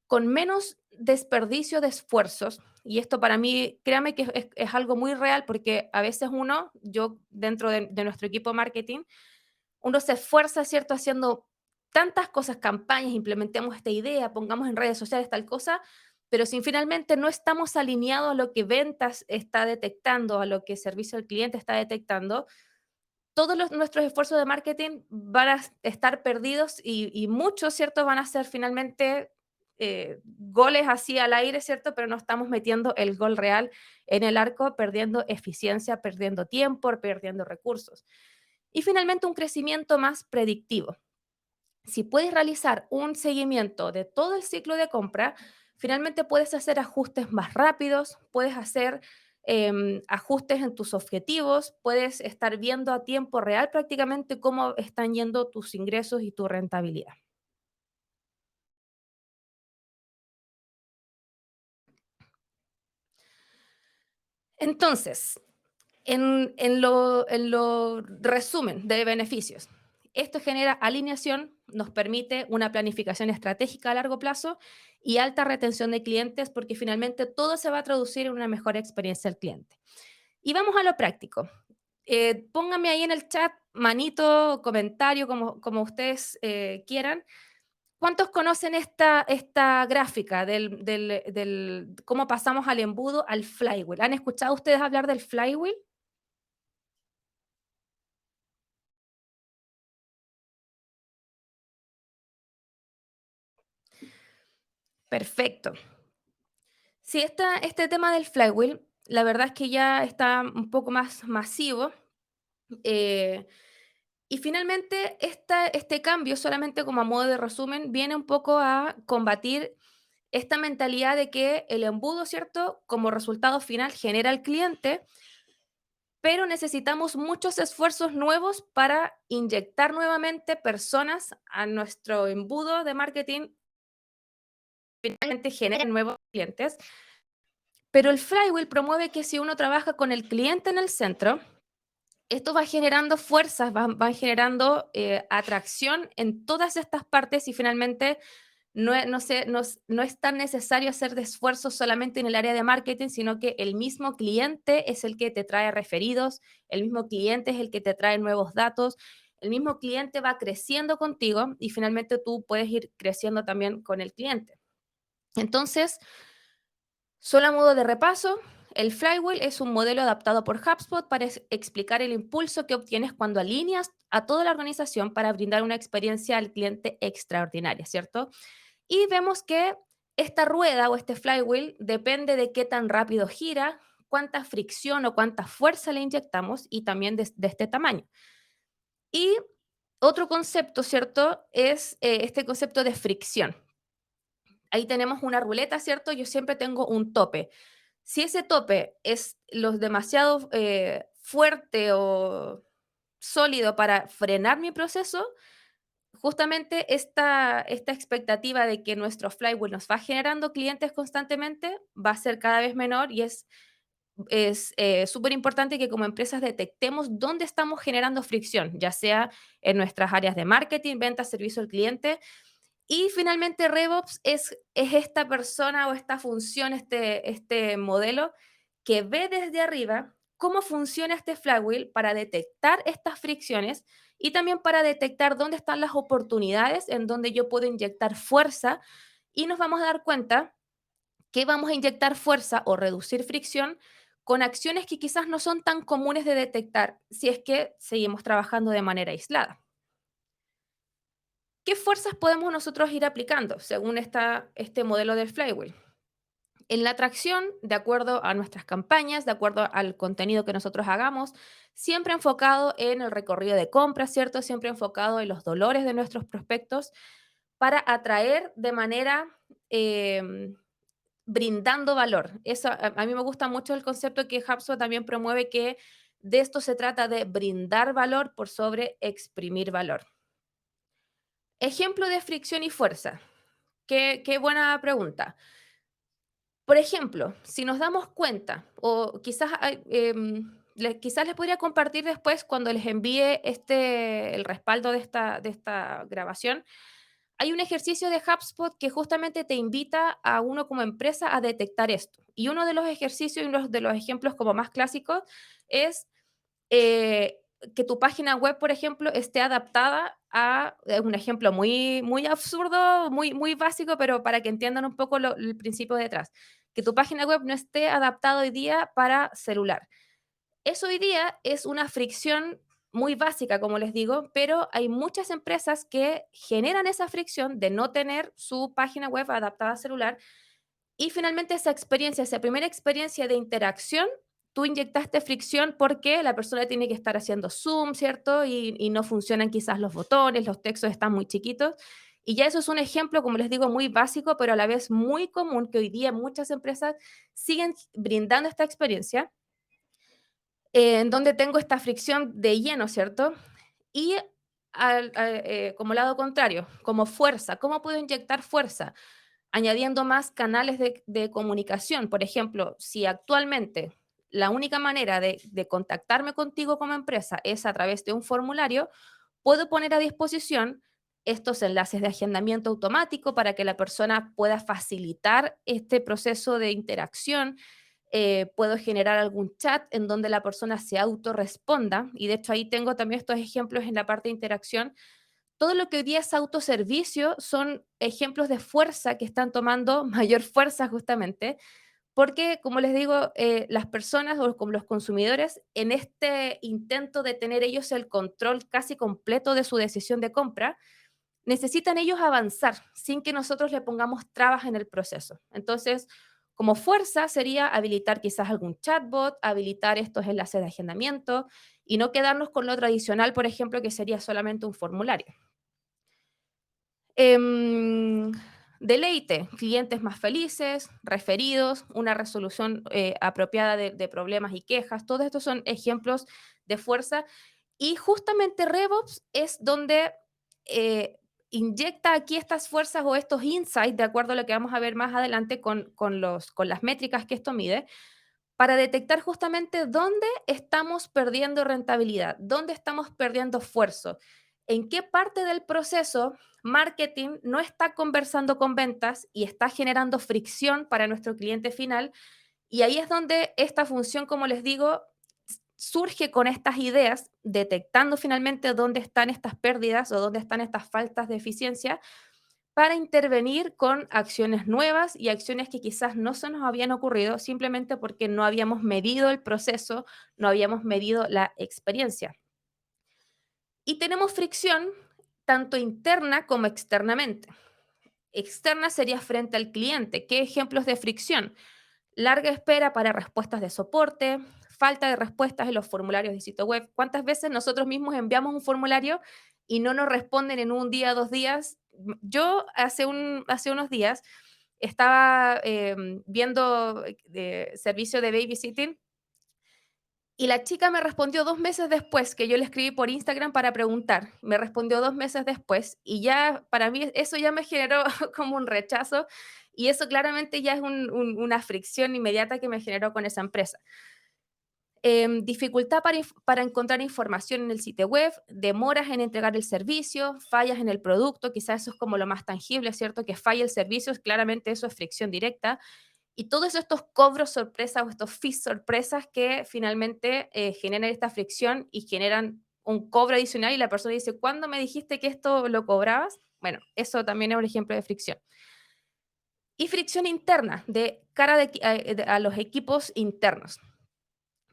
con menos desperdicio de esfuerzos. Y esto para mí, créame que es algo muy real porque a veces yo dentro de nuestro equipo marketing, uno se esfuerza, ¿cierto?, haciendo tantas cosas, campañas, implementemos esta idea, pongamos en redes sociales tal cosa, pero si finalmente no estamos alineados a lo que ventas está detectando, a lo que servicio al cliente está detectando, todos nuestros esfuerzos de marketing van a estar perdidos y muchos, ¿cierto?, van a ser finalmente goles así al aire, ¿cierto? Pero no estamos metiendo el gol real en el arco, perdiendo eficiencia, perdiendo tiempo, perdiendo recursos. Y finalmente un crecimiento más predictivo. Si puedes realizar un seguimiento de todo el ciclo de compra, finalmente puedes hacer ajustes más rápidos, puedes hacer ajustes en tus objetivos, puedes estar viendo a tiempo real prácticamente cómo están yendo tus ingresos y tu rentabilidad. Entonces, en lo resumen de beneficios, esto genera alineación, nos permite una planificación estratégica a largo plazo y alta retención de clientes porque finalmente todo se va a traducir en una mejor experiencia al cliente. Y vamos a lo práctico. Pónganme ahí en el chat, manito, comentario, como ustedes quieran. ¿Cuántos conocen esta gráfica del cómo pasamos al embudo al flywheel? ¿Han escuchado ustedes hablar del flywheel? Perfecto. Sí, este tema del flywheel, la verdad es que ya está un poco más masivo. eh, y finalmente, este cambio, solamente como a modo de resumen, viene un poco a combatir esta mentalidad de que el embudo, ¿cierto? Como resultado final genera al cliente, pero necesitamos muchos esfuerzos nuevos para inyectar nuevamente personas a nuestro embudo de marketing, finalmente generen nuevos clientes. Pero el flywheel promueve que si uno trabaja con el cliente en el centro, esto va generando fuerzas, va generando atracción en todas estas partes y finalmente no es tan necesario hacer de esfuerzos solamente en el área de marketing, sino que el mismo cliente es el que te trae referidos, el mismo cliente es el que te trae nuevos datos, el mismo cliente va creciendo contigo y finalmente tú puedes ir creciendo también con el cliente. Entonces, solo a modo de repaso, el flywheel es un modelo adaptado por HubSpot para explicar el impulso que obtienes cuando alineas a toda la organización para brindar una experiencia al cliente extraordinaria, ¿cierto? Y vemos que esta rueda o este flywheel depende de qué tan rápido gira, cuánta fricción o cuánta fuerza le inyectamos y también de este tamaño. Y otro concepto, ¿cierto? Es este concepto de fricción. Ahí tenemos una ruleta, ¿cierto? Yo siempre tengo un tope. Si ese tope es lo demasiado fuerte o sólido para frenar mi proceso, justamente esta expectativa de que nuestro flywheel nos va generando clientes constantemente va a ser cada vez menor y es súper importante que como empresas detectemos dónde estamos generando fricción, ya sea en nuestras áreas de marketing, venta, servicio al cliente. Y finalmente RevOps es esta persona o esta función, este modelo que ve desde arriba cómo funciona este flywheel para detectar estas fricciones y también para detectar dónde están las oportunidades en donde yo puedo inyectar fuerza, y nos vamos a dar cuenta que vamos a inyectar fuerza o reducir fricción con acciones que quizás no son tan comunes de detectar si es que seguimos trabajando de manera aislada. ¿Qué fuerzas podemos nosotros ir aplicando según este modelo del flywheel? En la atracción, de acuerdo a nuestras campañas, de acuerdo al contenido que nosotros hagamos, siempre enfocado en el recorrido de compra, ¿cierto? Siempre enfocado en los dolores de nuestros prospectos para atraer de manera em, brindando valor. Eso, a mí me gusta mucho el concepto que HubSpot también promueve, que de esto se trata, de brindar valor por sobre exprimir valor. Ejemplo de fricción y fuerza. Qué buena pregunta. Por ejemplo, si nos damos cuenta, o quizás, quizás les podría compartir después cuando les envíe el respaldo de esta grabación. Hay un ejercicio de HubSpot que justamente te invita a uno como empresa a detectar esto. Y uno de los ejercicios y uno de los ejemplos como más clásicos es eh, que tu página web, por ejemplo, esté adaptada a un ejemplo muy absurdo, muy básico, pero para que entiendan un poco el principio detrás. Que tu página web no esté adaptada hoy día para celular. Eso hoy día es una fricción muy básica, como les digo, pero hay muchas empresas que generan esa fricción de no tener su página web adaptada a celular, y finalmente esa experiencia, esa primera experiencia de interacción, tú inyectaste fricción porque la persona tiene que estar haciendo zoom, ¿cierto? Y no funcionan quizás los botones, los textos están muy chiquitos. Y ya eso es un ejemplo, como les digo, muy básico, pero a la vez muy común, que hoy día muchas empresas siguen brindando esta experiencia, en donde tengo esta fricción de lleno, ¿cierto? Y como lado contrario, como fuerza, ¿cómo puedo inyectar fuerza? Añadiendo más canales de comunicación. Por ejemplo, si actualmente la única manera de contactarme contigo como empresa es a través de un formulario, puedo poner a disposición estos enlaces de agendamiento automático para que la persona pueda facilitar este proceso de interacción. Puedo generar algún chat en donde la persona se autorresponda, y de hecho ahí tengo también estos ejemplos en la parte de interacción. Todo lo que hoy día es autoservicio son ejemplos de fuerza que están tomando mayor fuerza justamente, porque, como les digo, las personas o como los consumidores, en este intento de tener ellos el control casi completo de su decisión de compra, necesitan ellos avanzar sin que nosotros le pongamos trabas en el proceso. Entonces, como fuerza sería habilitar quizás algún chatbot, habilitar estos enlaces de agendamiento y no quedarnos con lo tradicional, por ejemplo, que sería solamente un formulario. Em, Deleite, clientes más felices, referidos, una resolución apropiada de problemas y quejas. Todos estos son ejemplos de fuerza. Y justamente RevOps es donde eh, inyecta aquí estas fuerzas o estos insights, de acuerdo a lo que vamos a ver más adelante con las métricas que esto mide, para detectar justamente dónde estamos perdiendo rentabilidad, dónde estamos perdiendo esfuerzo, en qué parte del proceso marketing no está conversando con ventas y está generando fricción para nuestro cliente final. Y ahí es donde esta función, como les digo, surge con estas ideas, detectando finalmente dónde están estas pérdidas o dónde están estas faltas de eficiencia, para intervenir con acciones nuevas y acciones que quizás no se nos habían ocurrido simplemente porque no habíamos medido el proceso, no habíamos medido la experiencia. Y tenemos fricción tanto interna como externamente. Externa sería frente al cliente. ¿Qué ejemplos de fricción? Larga espera para respuestas de soporte, falta de respuestas en los formularios de sitio web. ¿Cuántas veces nosotros mismos enviamos un formulario y no nos responden en un día, 2 días? Yo hace unos días estaba viendo servicio de babysitting, y la chica me respondió 2 meses después, que yo le escribí por Instagram para preguntar. Me respondió 2 meses después, y ya para mí eso ya me generó como un rechazo, y eso claramente ya es una fricción inmediata que me generó con esa empresa. Dificultad para encontrar información en el sitio web, demoras en entregar el servicio, fallas en el producto, quizás eso es como lo más tangible, ¿cierto? Que falla el servicio, claramente eso es fricción directa. Y todos estos cobros sorpresas o estos fees sorpresas que finalmente generan esta fricción y generan un cobro adicional y la persona dice, ¿cuándo me dijiste que esto lo cobrabas? Bueno, eso también es un ejemplo de fricción. Y fricción interna, de cara a los equipos internos.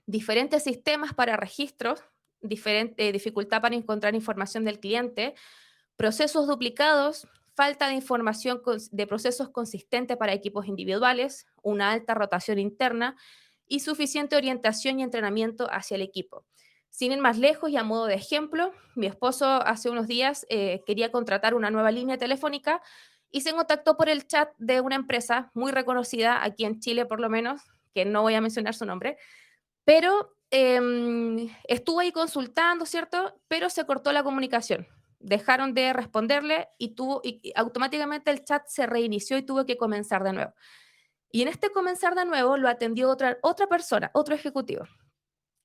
Diferentes sistemas para registros, diferente dificultad para encontrar información del cliente, procesos duplicados, falta de información de procesos consistentes para equipos individuales, una alta rotación interna y suficiente orientación y entrenamiento hacia el equipo. Sin ir más lejos y a modo de ejemplo, mi esposo hace unos días quería contratar una nueva línea telefónica y se contactó por el chat de una empresa muy reconocida, aquí en Chile por lo menos, que no voy a mencionar su nombre, pero estuvo ahí consultando, ¿cierto? Pero se cortó la comunicación. Dejaron de responderle y automáticamente el chat se reinició y tuvo que comenzar de nuevo. Y en este comenzar de nuevo lo atendió otra persona, otro ejecutivo,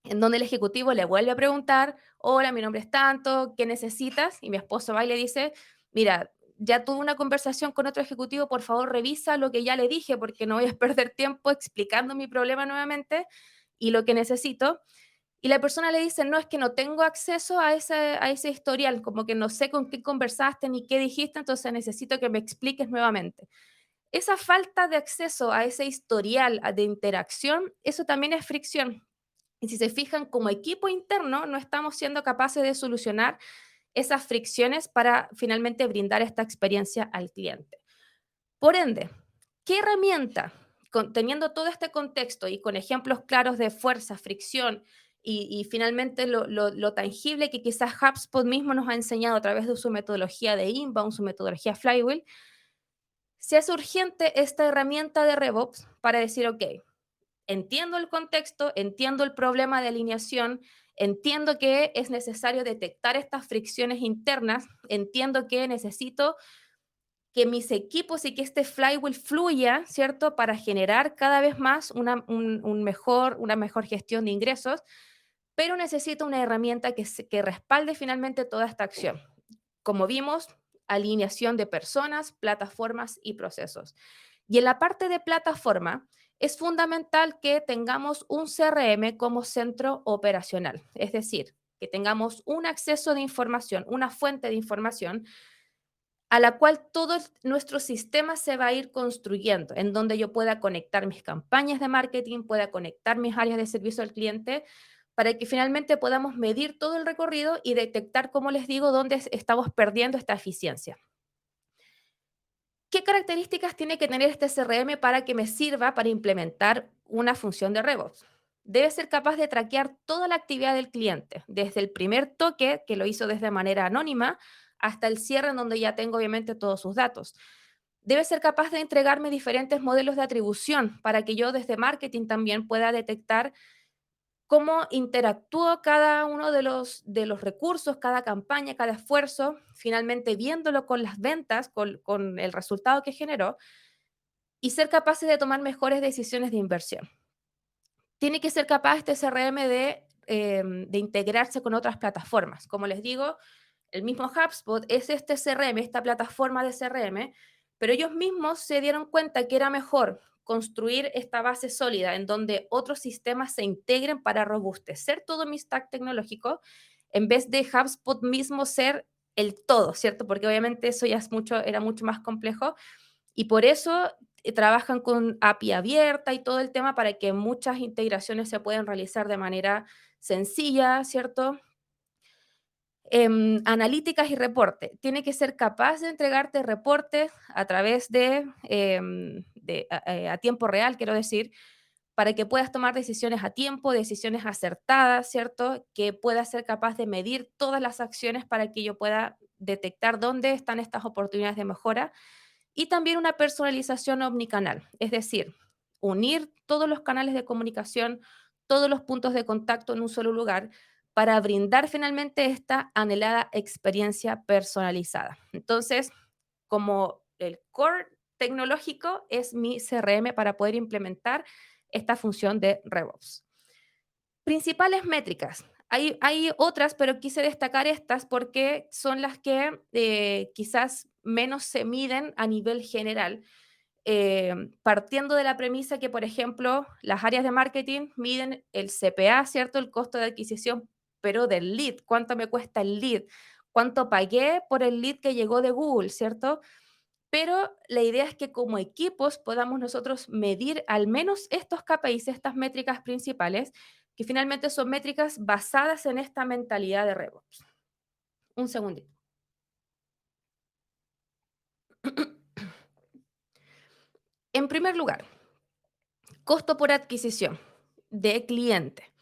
en donde el ejecutivo le vuelve a preguntar, hola, mi nombre es tanto, ¿qué necesitas? Y mi esposo va y le dice, mira, ya tuve una conversación con otro ejecutivo, por favor revisa lo que ya le dije porque no voy a perder tiempo explicando mi problema nuevamente y lo que necesito. Y la persona le dice, no, es que no tengo acceso a ese historial, como que no sé con qué conversaste ni qué dijiste, entonces necesito que me expliques nuevamente. Esa falta de acceso a ese historial de interacción, eso también es fricción. Y si se fijan, como equipo interno, no estamos siendo capaces de solucionar esas fricciones para finalmente brindar esta experiencia al cliente. Por ende, ¿qué herramienta, teniendo todo este contexto y con ejemplos claros de fuerza, fricción y finalmente lo tangible que quizás HubSpot mismo nos ha enseñado a través de su metodología de inbound, su metodología flywheel, se hace urgente esta herramienta de RevOps para decir, ok, entiendo el contexto, entiendo el problema de alineación, entiendo que es necesario detectar estas fricciones internas, entiendo que necesito que mis equipos y que este flywheel fluya, ¿cierto? Para generar cada vez más una mejor gestión de ingresos, pero necesito una herramienta que respalde finalmente toda esta acción. Como vimos, alineación de personas, plataformas y procesos. Y en la parte de plataforma, es fundamental que tengamos un CRM como centro operacional, es decir, que tengamos un acceso de información, una fuente de información a la cual todo nuestro sistema se va a ir construyendo, en donde yo pueda conectar mis campañas de marketing, pueda conectar mis áreas de servicio al cliente, para que finalmente podamos medir todo el recorrido y detectar, como les digo, dónde estamos perdiendo esta eficiencia. ¿Qué características tiene que tener este CRM para que me sirva para implementar una función de RevOps? Debe ser capaz de traquear toda la actividad del cliente, desde el primer toque, que lo hizo desde manera anónima, hasta el cierre en donde ya tengo obviamente todos sus datos. Debe ser capaz de entregarme diferentes modelos de atribución para que yo desde marketing también pueda detectar cómo interactúa cada uno de los recursos, cada campaña, cada esfuerzo, finalmente viéndolo con las ventas, con el resultado que generó, y ser capaces de tomar mejores decisiones de inversión. Tiene que ser capaz este CRM de integrarse con otras plataformas. Como les digo, el mismo HubSpot es este CRM, esta plataforma de CRM, pero ellos mismos se dieron cuenta que era mejor construir esta base sólida en donde otros sistemas se integren para robustecer todo mi stack tecnológico, en vez de HubSpot mismo ser el todo, ¿cierto? Porque obviamente eso ya era mucho más complejo y por eso trabajan con API abierta y todo el tema para que muchas integraciones se puedan realizar de manera sencilla, ¿cierto? Analíticas y reporte. Tiene que ser capaz de entregarte reportes a través a tiempo real, quiero decir, para que puedas tomar decisiones a tiempo, decisiones acertadas, ¿cierto? Que puedas ser capaz de medir todas las acciones para que yo pueda detectar dónde están estas oportunidades de mejora y también una personalización omnicanal, es decir, unir todos los canales de comunicación, todos los puntos de contacto en un solo lugar para brindar finalmente esta anhelada experiencia personalizada. Entonces, como el core tecnológico es mi CRM para poder implementar esta función de RevOps. Principales métricas. Hay otras, pero quise destacar estas porque son las que quizás menos se miden a nivel general. partiendo de la premisa que, por ejemplo, las áreas de marketing miden el CPA, ¿cierto? El costo de adquisición, pero del lead. ¿Cuánto me cuesta el lead? ¿Cuánto pagué por el lead que llegó de Google, ¿cierto? Pero la idea es que como equipos podamos nosotros medir al menos estos KPIs, estas métricas principales, que finalmente son métricas basadas en esta mentalidad de RevOps. Un segundito. En primer lugar, costo por adquisición de cliente.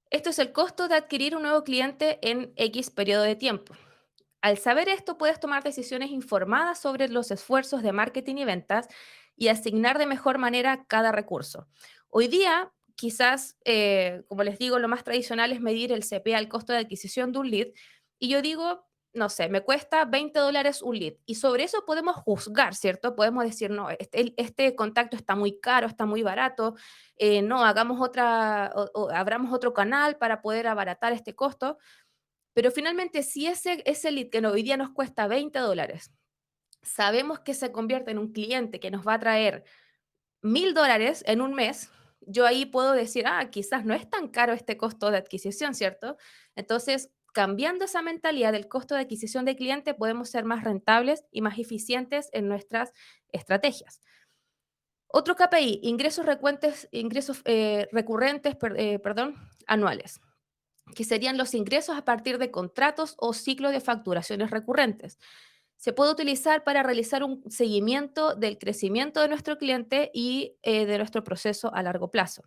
Esto es el costo de adquirir un nuevo cliente en X periodo de tiempo. Al saber esto, puedes tomar decisiones informadas sobre los esfuerzos de marketing y ventas y asignar de mejor manera cada recurso. Hoy día, quizás, como les digo, lo más tradicional es medir el CPA, el costo de adquisición de un lead, y yo digo, no sé, me cuesta $20 un lead, y sobre eso podemos juzgar, ¿cierto? Podemos decir, no, este contacto está muy caro, está muy barato, no, hagamos otra, o abramos otro canal para poder abaratar este costo, pero finalmente, si ese lead que hoy día nos cuesta $20, sabemos que se convierte en un cliente que nos va a traer $1000 en un mes, yo ahí puedo decir, ah, quizás no es tan caro este costo de adquisición, ¿cierto? Entonces, cambiando esa mentalidad del costo de adquisición de cliente, podemos ser más rentables y más eficientes en nuestras estrategias. Otro KPI, ingresos recurrentes, perdón, anuales, que serían los ingresos a partir de contratos o ciclos de facturaciones recurrentes. Se puede utilizar para realizar un seguimiento del crecimiento de nuestro cliente y de nuestro proceso a largo plazo.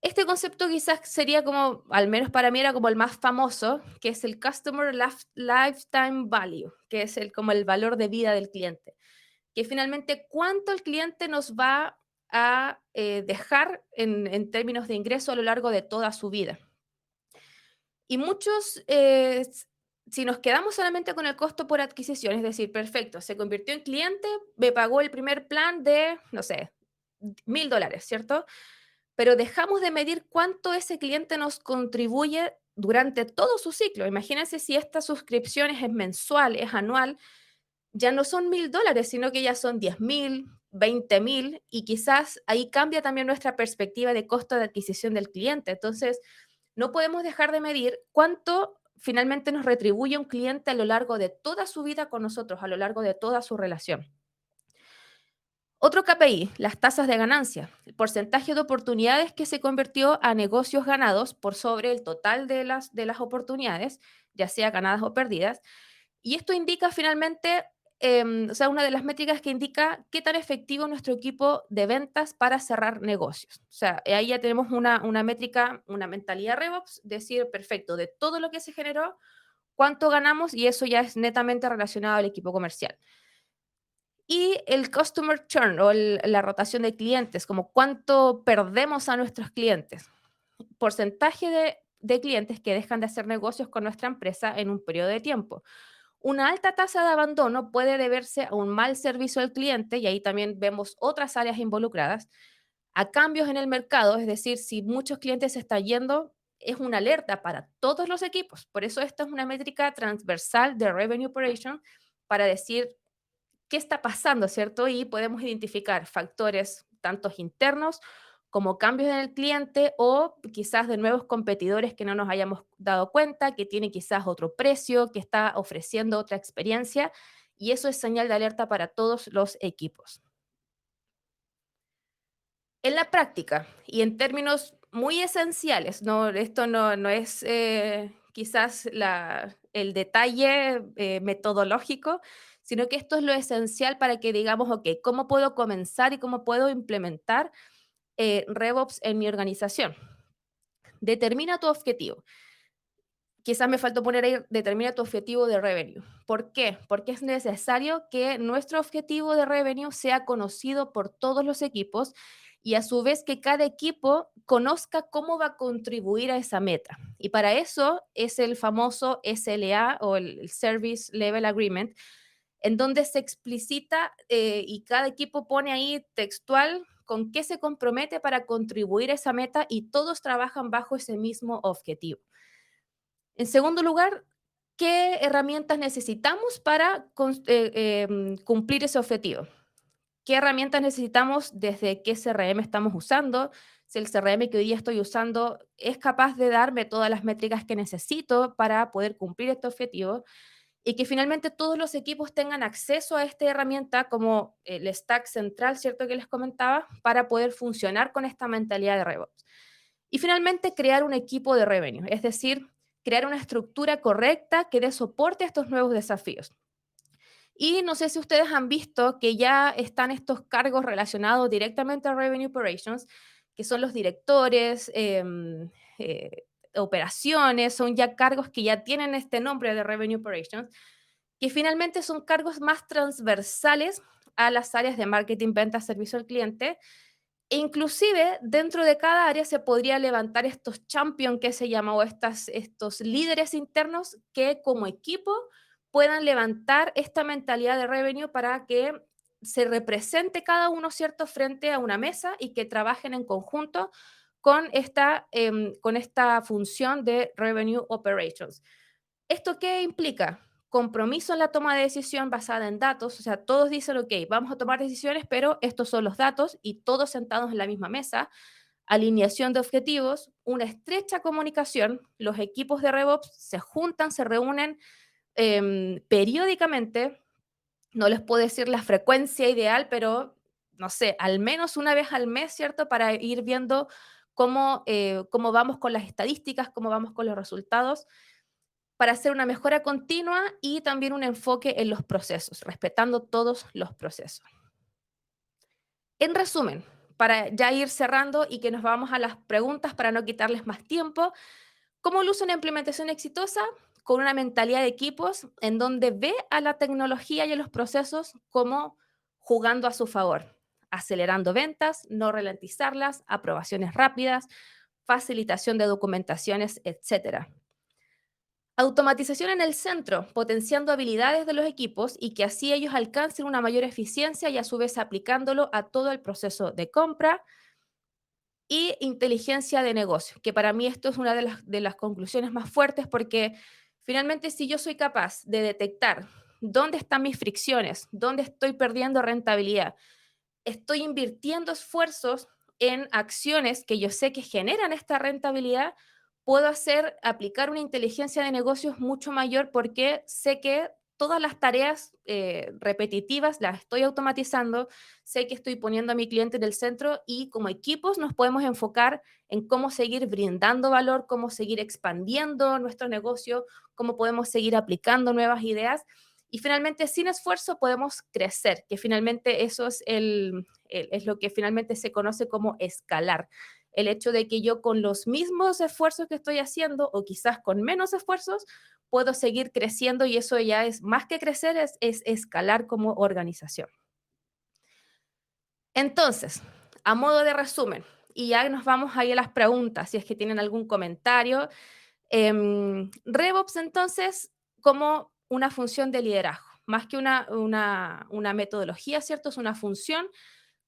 Este concepto quizás sería como, al menos para mí era como el más famoso, que es el Customer Lifetime Value, que es como el valor de vida del cliente, que finalmente cuánto el cliente nos va a dejar en términos de ingreso a lo largo de toda su vida. Y muchos, si nos quedamos solamente con el costo por adquisición, es decir, perfecto, se convirtió en cliente, me pagó el primer plan de, no sé, $1000, ¿cierto? Pero dejamos de medir cuánto ese cliente nos contribuye durante todo su ciclo. Imagínense si esta suscripción es mensual, es anual, ya no son $1000, sino que ya son 10.000, 20.000, y quizás ahí cambia también nuestra perspectiva de costo de adquisición del cliente. Entonces, no podemos dejar de medir cuánto finalmente nos retribuye un cliente a lo largo de toda su vida con nosotros, a lo largo de toda su relación. Otro KPI, las tasas de ganancia, el porcentaje de oportunidades que se convirtió a negocios ganados por sobre el total de las oportunidades, ya sea ganadas o perdidas. Y esto indica finalmente, o sea, una de las métricas que indica qué tan efectivo es nuestro equipo de ventas para cerrar negocios. O sea, ahí ya tenemos una métrica, una mentalidad RevOps, decir, perfecto, de todo lo que se generó, cuánto ganamos, y eso ya es netamente relacionado al equipo comercial. Y el customer churn o la rotación de clientes, como cuánto perdemos a nuestros clientes, porcentaje de clientes que dejan de hacer negocios con nuestra empresa en un periodo de tiempo. Una alta tasa de abandono puede deberse a un mal servicio al cliente, y ahí también vemos otras áreas involucradas, a cambios en el mercado, es decir, si muchos clientes se están yendo, es una alerta para todos los equipos. Por eso esta es una métrica transversal de Revenue Operation para decir qué está pasando, ¿cierto? Y podemos identificar factores tantos internos como cambios en el cliente o quizás de nuevos competidores que no nos hayamos dado cuenta, que tienen quizás otro precio, que está ofreciendo otra experiencia, y eso es señal de alerta para todos los equipos. En la práctica y en términos muy esenciales, no, esto no es quizás el detalle metodológico, sino que esto es lo esencial para que digamos, ok, ¿cómo puedo comenzar y cómo puedo implementar RevOps en mi organización? Determina tu objetivo. Quizás me faltó poner ahí, determina tu objetivo de revenue. ¿Por qué? Porque es necesario que nuestro objetivo de revenue sea conocido por todos los equipos y a su vez que cada equipo conozca cómo va a contribuir a esa meta. Y para eso es el famoso SLA o el Service Level Agreement, en donde se explicita y cada equipo pone ahí textual con qué se compromete para contribuir a esa meta y todos trabajan bajo ese mismo objetivo. En segundo lugar, ¿qué herramientas necesitamos para cumplir ese objetivo? qué herramientas necesitamos, desde qué CRM estamos usando, si el CRM que hoy día estoy usando es capaz de darme todas las métricas que necesito para poder cumplir este objetivo y que finalmente todos los equipos tengan acceso a esta herramienta como el stack central, ¿cierto? Que les comentaba, para poder funcionar con esta mentalidad de RevOps. Y finalmente crear un equipo de revenue, es decir, crear una estructura correcta que dé soporte a estos nuevos desafíos. Y no sé si ustedes han visto que ya están estos cargos relacionados directamente a Revenue Operations, que son los directores, operaciones, son ya cargos que ya tienen este nombre de Revenue Operations, que finalmente son cargos más transversales a las áreas de marketing, venta, servicio al cliente. E inclusive dentro de cada área se podría levantar estos champions que se llama o estos líderes internos que como equipo puedan levantar esta mentalidad de revenue para que se represente cada uno, ¿cierto?, frente a una mesa y que trabajen en conjunto con esta función de revenue operations. ¿Esto qué implica? Compromiso en la toma de decisión basada en datos, o sea, todos dicen, ok, vamos a tomar decisiones, pero estos son los datos y todos sentados en la misma mesa, alineación de objetivos, una estrecha comunicación, los equipos de RevOps se juntan, se reúnen periódicamente, no les puedo decir la frecuencia ideal, pero no sé, al menos una vez al mes, ¿cierto? Para ir viendo cómo vamos con las estadísticas, cómo vamos con los resultados para hacer una mejora continua y también un enfoque en los procesos, respetando todos los procesos. En resumen, para ya ir cerrando y que nos vamos a las preguntas para no quitarles más tiempo, ¿cómo luce una implementación exitosa? Con una mentalidad de equipos en donde ve a la tecnología y a los procesos como jugando a su favor, acelerando ventas, no ralentizarlas, aprobaciones rápidas, facilitación de documentaciones, etcétera. Automatización en el centro, potenciando habilidades de los equipos y que así ellos alcancen una mayor eficiencia y a su vez aplicándolo a todo el proceso de compra y inteligencia de negocio, que para mí esto es una de las conclusiones más fuertes porque finalmente si yo soy capaz de detectar dónde están mis fricciones, dónde estoy perdiendo rentabilidad, estoy invirtiendo esfuerzos en acciones que yo sé que generan esta rentabilidad, puedo aplicar una inteligencia de negocios mucho mayor porque sé que todas las tareas repetitivas las estoy automatizando, sé que estoy poniendo a mi cliente en el centro y como equipos nos podemos enfocar en cómo seguir brindando valor, cómo seguir expandiendo nuestro negocio, cómo podemos seguir aplicando nuevas ideas y finalmente, sin esfuerzo podemos crecer, que finalmente eso es lo que finalmente se conoce como escalar. El hecho de que yo con los mismos esfuerzos que estoy haciendo o quizás con menos esfuerzos, puedo seguir creciendo y eso ya es más que crecer, es escalar como organización. Entonces, a modo de resumen, y ya nos vamos ahí a las preguntas, si es que tienen algún comentario. RevOps entonces como una función de liderazgo, más que una metodología, ¿cierto? Es una función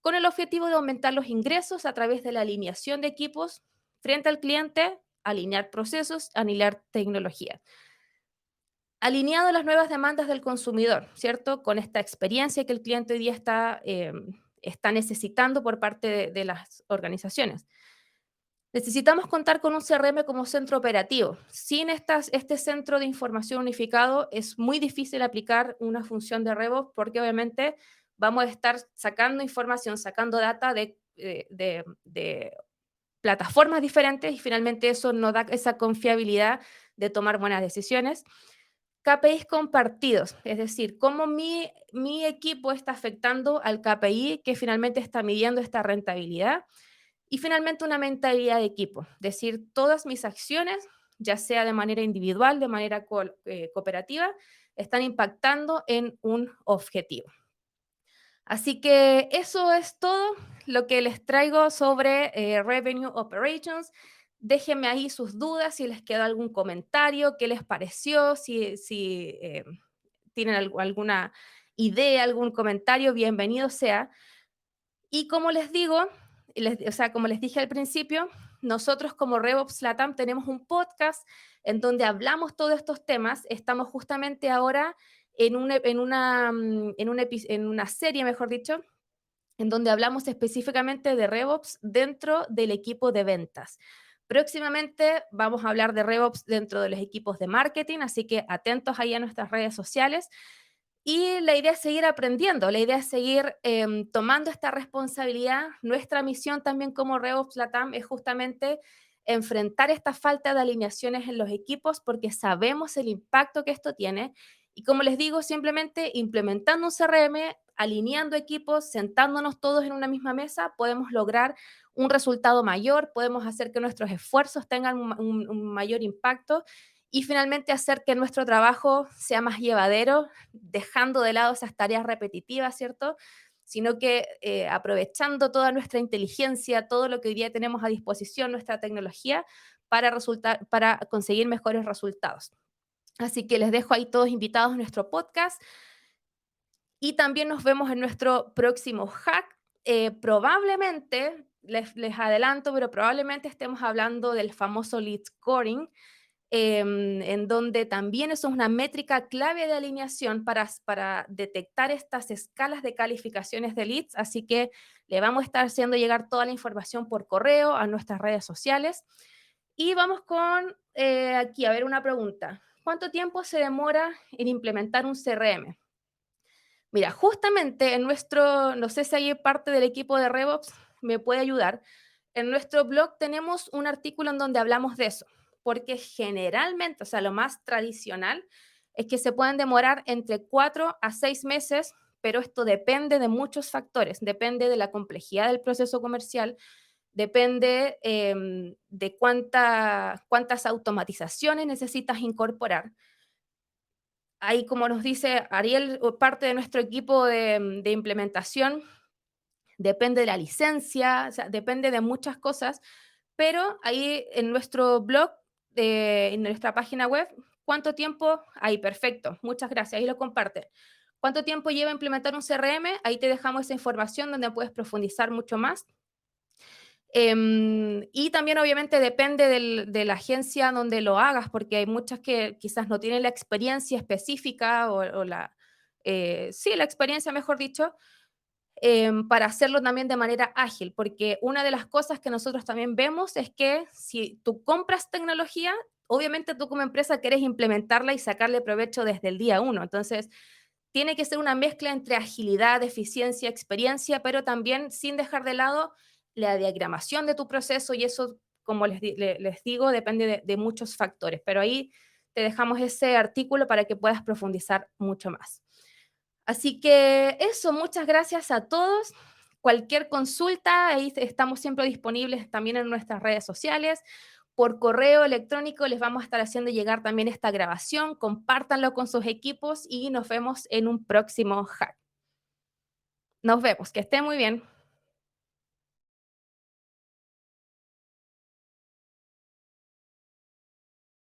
con el objetivo de aumentar los ingresos a través de la alineación de equipos frente al cliente, alinear procesos, alinear tecnología. Alineado a las nuevas demandas del consumidor, ¿cierto? Con esta experiencia que el cliente hoy día está necesitando por parte de las organizaciones. Necesitamos contar con un CRM como centro operativo. Sin este centro de información unificado es muy difícil aplicar una función de RevOps porque obviamente vamos a estar sacando información, sacando data de plataformas diferentes y finalmente eso no da esa confiabilidad de tomar buenas decisiones. KPIs compartidos, es decir, cómo mi equipo está afectando al KPI que finalmente está midiendo esta rentabilidad. Y finalmente una mentalidad de equipo, es decir, todas mis acciones, ya sea de manera individual, de manera cooperativa, están impactando en un objetivo. Así que eso es todo lo que les traigo sobre Revenue Operations. Déjenme ahí sus dudas, si les queda algún comentario, qué les pareció, si tienen alguna idea, algún comentario, bienvenido sea. Y como les digo, o sea, como les dije al principio, nosotros como RevOps Latam tenemos un podcast en donde hablamos todos estos temas. Estamos justamente ahora en una serie, mejor dicho, en donde hablamos específicamente de RevOps dentro del equipo de ventas. Próximamente vamos a hablar de RevOps dentro de los equipos de marketing, así que atentos ahí a nuestras redes sociales. Y la idea es seguir aprendiendo, la idea es seguir tomando esta responsabilidad. Nuestra misión también como RevOps Latam es justamente enfrentar esta falta de alineaciones en los equipos porque sabemos el impacto que esto tiene. Y como les digo, simplemente implementando un CRM, alineando equipos, sentándonos todos en una misma mesa, podemos lograr un resultado mayor, podemos hacer que nuestros esfuerzos tengan un mayor impacto y finalmente hacer que nuestro trabajo sea más llevadero, dejando de lado esas tareas repetitivas, ¿cierto? Sino que aprovechando toda nuestra inteligencia, todo lo que hoy día tenemos a disposición, nuestra tecnología, para conseguir mejores resultados. Así que les dejo ahí todos invitados a nuestro podcast y también nos vemos en nuestro próximo hack. Probablemente, les adelanto, pero probablemente estemos hablando del famoso lead scoring, en donde también eso es una métrica clave de alineación para detectar estas escalas de calificaciones de leads, así que le vamos a estar haciendo llegar toda la información por correo a nuestras redes sociales. Y vamos con aquí, a ver una pregunta. ¿Cuánto tiempo se demora en implementar un CRM? Mira, justamente en nuestro, no sé si hay parte del equipo de RevOps me puede ayudar, en nuestro blog tenemos un artículo en donde hablamos de eso, porque generalmente, o sea, lo más tradicional es que se pueden demorar entre 4 a 6 meses, pero esto depende de muchos factores, depende de la complejidad del proceso comercial, depende de cuántas automatizaciones necesitas incorporar. Ahí, como nos dice Ariel, parte de nuestro equipo de implementación, depende de la licencia, o sea, depende de muchas cosas, pero ahí en nuestro blog, en nuestra página web, ¿cuánto tiempo? Ahí, perfecto, muchas gracias, ahí lo comparte. ¿Cuánto tiempo lleva implementar un CRM? Ahí te dejamos esa información donde puedes profundizar mucho más. Y también obviamente depende de la agencia donde lo hagas, porque hay muchas que quizás no tienen la experiencia específica sí, la experiencia, mejor dicho, para hacerlo también de manera ágil, porque una de las cosas que nosotros también vemos es que si tú compras tecnología, obviamente tú como empresa quieres implementarla y sacarle provecho desde el día uno. Entonces, tiene que ser una mezcla entre agilidad, eficiencia, experiencia, pero también sin dejar de lado la diagramación de tu proceso y eso, como les digo, depende de muchos factores, pero ahí te dejamos ese artículo para que puedas profundizar mucho más. Así que eso, muchas gracias a todos. Cualquier consulta, ahí estamos siempre disponibles también en nuestras redes sociales. Por correo electrónico les vamos a estar haciendo llegar también esta grabación. Compártanlo con sus equipos y nos vemos en un próximo hack. Nos vemos, que estén muy bien.